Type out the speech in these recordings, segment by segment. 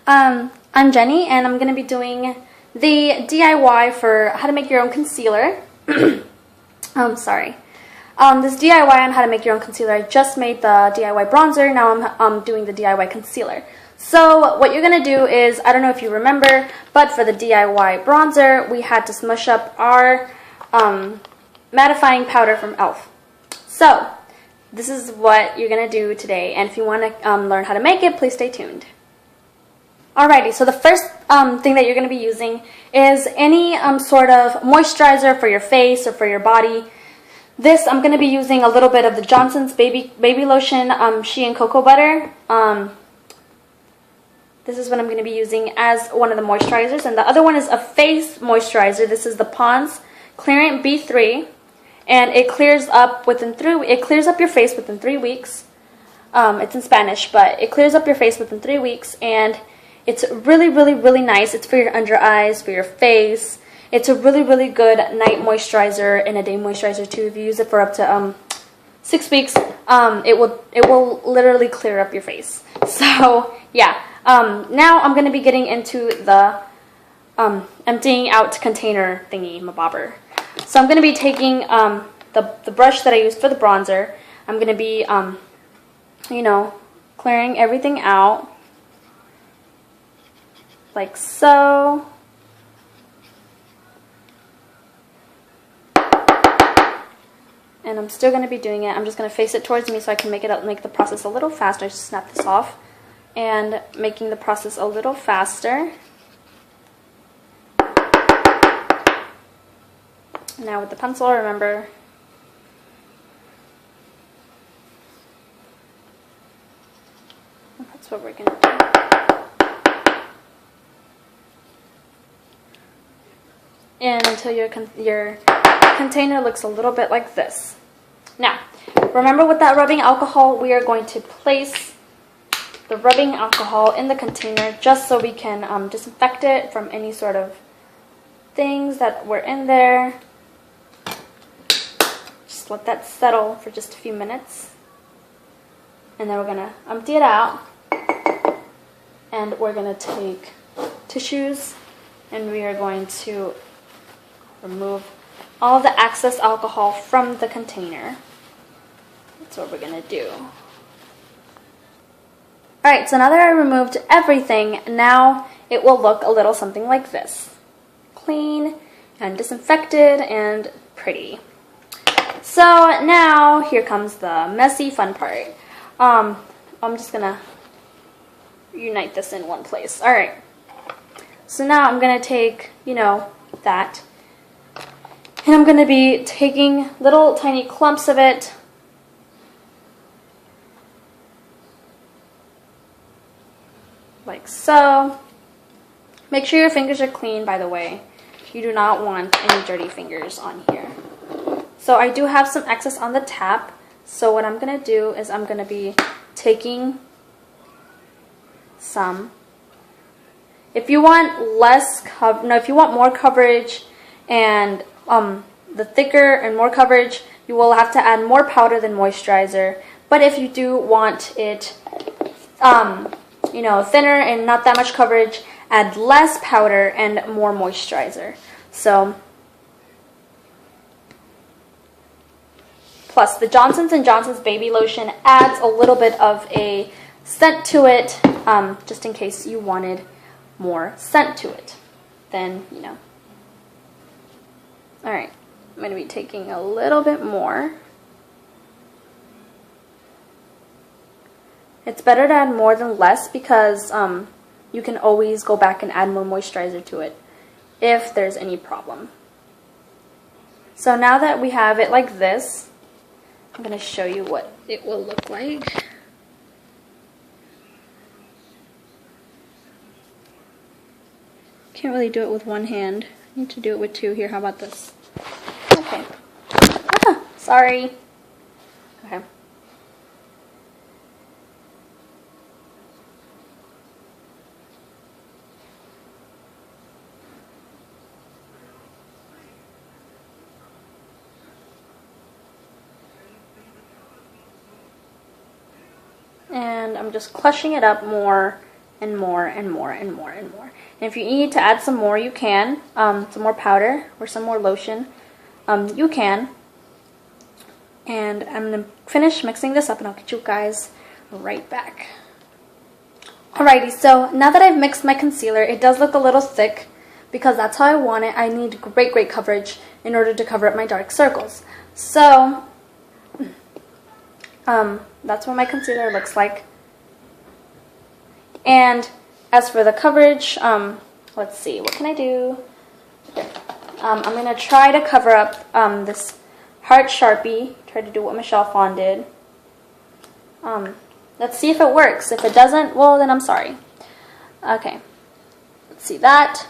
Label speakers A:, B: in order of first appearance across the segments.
A: I'm Jenny, and I'm going to be doing the DIY for how to make your own concealer. Sorry. This DIY on how to make your own concealer. I just made the DIY bronzer, now I'm doing the DIY concealer. So what you're going to do is, I don't know if you remember, but for the DIY bronzer, we had to smush up our mattifying powder from e.l.f. So this is what you're going to do today, and if you want to learn how to make it, please stay tuned. Alrighty, so the first thing that you're going to be using is any sort of moisturizer for your face or for your body. This, I'm going to be using a little bit of the Johnson's Baby Lotion Shea and Cocoa Butter. This is what I'm going to be using as one of the moisturizers. And the other one is a face moisturizer. This is the Pond's Clearant B3. And it clears up your face within 3 weeks. It's in Spanish, but it clears up your face within 3 weeks. And it's really, really, really nice. It's for your under eyes, for your face. It's a really, really good night moisturizer and a day moisturizer too. If you use it for up to 6 weeks, it will literally clear up your face. So yeah. Now I'm going to be getting into the emptying out container thingy, mabobber. So I'm going to be taking the brush that I used for the bronzer. I'm going to be, clearing everything out. Like so. And I'm still going to be doing it. I'm just going to face it towards me so I can make the process a little faster. I just snap this off. And making the process a little faster. Now with the pencil, remember, that's what we're going to do. And until your container looks a little bit like this. Now, remember with that rubbing alcohol, we are going to place the rubbing alcohol in the container just so we can disinfect it from any sort of things that were in there. Just let that settle for just a few minutes. And then we're going to empty it out. And we're going to take tissues and we are going to remove all the excess alcohol from the container. That's what we're going to do. Alright, so now that I removed everything, now it will look a little something like this. Clean and disinfected and pretty. So now here comes the messy fun part. I'm just going to unite this in one place. Alright, so now I'm going to take, that. And I'm going to be taking little tiny clumps of it. Like so. Make sure your fingers are clean, by the way. You do not want any dirty fingers on here. So I do have some excess on the tap. So what I'm going to do is I'm going to be taking some. If you want if you want more coverage and the thicker and more coverage, you will have to add more powder than moisturizer. But if you do want it thinner and not that much coverage, add less powder and more moisturizer. So, plus the Johnson's & Johnson's Baby Lotion adds a little bit of a scent to it, just in case you wanted more scent to it. Then, Alright, I'm going to be taking a little bit more. It's better to add more than less because you can always go back and add more moisturizer to it if there's any problem. So now that we have it like this, I'm going to show you what it will look like. Can't really do it with one hand. I need to do it with two here. How about this? Okay. Sorry. Okay. And I'm just clushing it up more and more and more and more and more. And if you need to add some more, you can. Some more powder or some more lotion, you can. And I'm going to finish mixing this up and I'll get you guys right back. Alrighty, so now that I've mixed my concealer, it does look a little thick because that's how I want it. I need great coverage in order to cover up my dark circles. So, that's what my concealer looks like. And as for the coverage, let's see, what can I do? I'm going to try to cover up this Heart Sharpie. Try to do what Michelle Phan did. Let's see if it works. If it doesn't, well, then I'm sorry. Okay. Let's see that.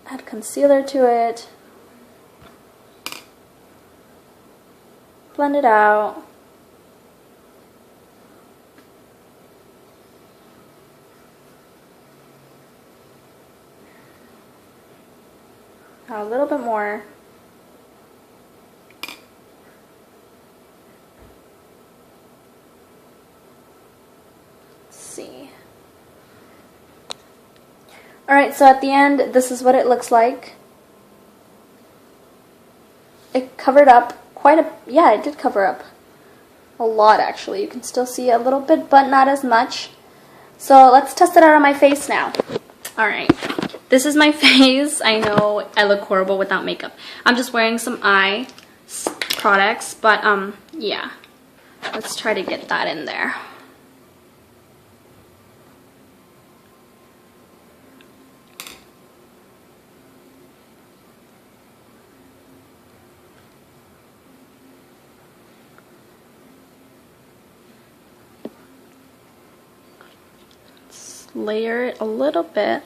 A: Add concealer to it. Blend it out. A little bit more. See. Alright, so at the end, this is what it looks like. It covered up quite a, yeah, it did cover up a lot actually. You can still see a little bit, but not as much. So let's test it out on my face now. Alright, this is my face. I know I look horrible without makeup. I'm just wearing some eye products, but yeah. Let's try to get that in there. Layer it a little bit.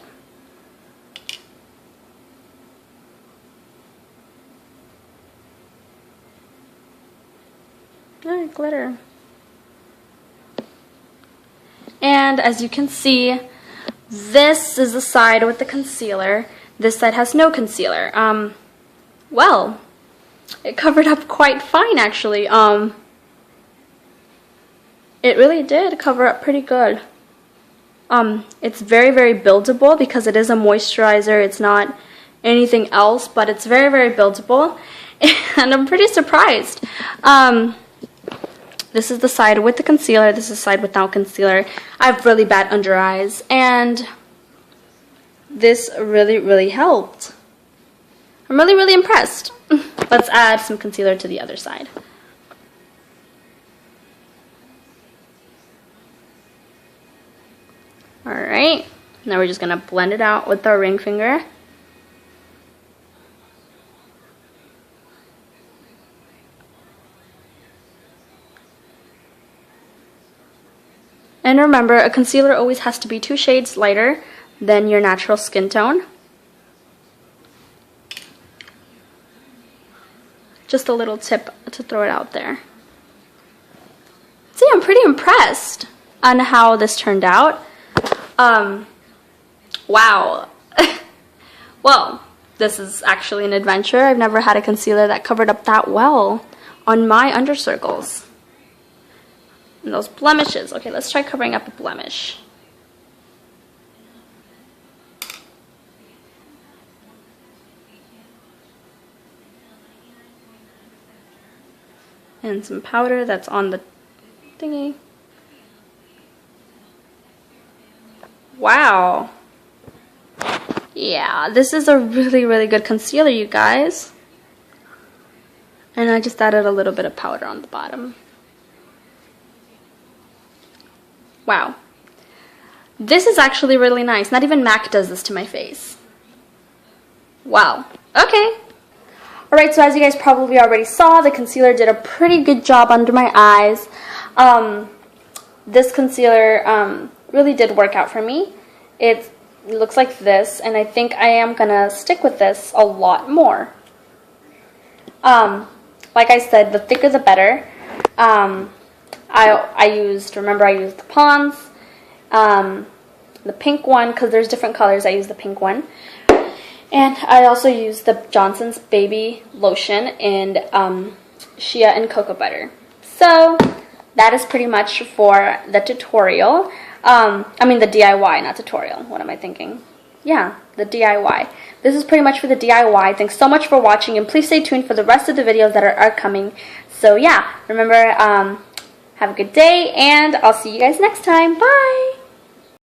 A: Alright, glitter. And as you can see, this is the side with the concealer. This side has no concealer. Well, it covered up quite fine actually. It really did cover up pretty good. It's very buildable because it is a moisturizer. It's not anything else, but it's very buildable. And I'm pretty surprised. This is the side with the concealer. This is the side without concealer. I have really bad under eyes, and this really helped. I'm really impressed. Let's add some concealer to the other side. Alright, now we're just going to blend it out with our ring finger. And remember, a concealer always has to be 2 shades lighter than your natural skin tone. Just a little tip to throw it out there. See, I'm pretty impressed on how this turned out. Wow. Well, this is actually an adventure. I've never had a concealer that covered up that well on my under circles. And those blemishes. Okay, let's try covering up a blemish. And some powder that's on the thingy. Wow. Yeah, this is a really good concealer, you guys. And I just added a little bit of powder on the bottom. Wow. This is actually really nice. Not even MAC does this to my face. Wow. Okay. Alright, so as you guys probably already saw, the concealer did a pretty good job under my eyes. This concealer really did work out for me. It looks like this, and I think I am gonna stick with this a lot more. Like I said, the thicker the better. I used the Pond's, the pink one, because there's different colors. I used the pink one. And I also used the Johnson's Baby Lotion in Shea and Cocoa Butter. So that is pretty much for the tutorial. I mean the DIY, not tutorial. What am I thinking? Yeah, the DIY. This is pretty much for the DIY. Thanks so much for watching, and please stay tuned for the rest of the videos that are coming. So yeah, remember, have a good day, and I'll see you guys next time. Bye!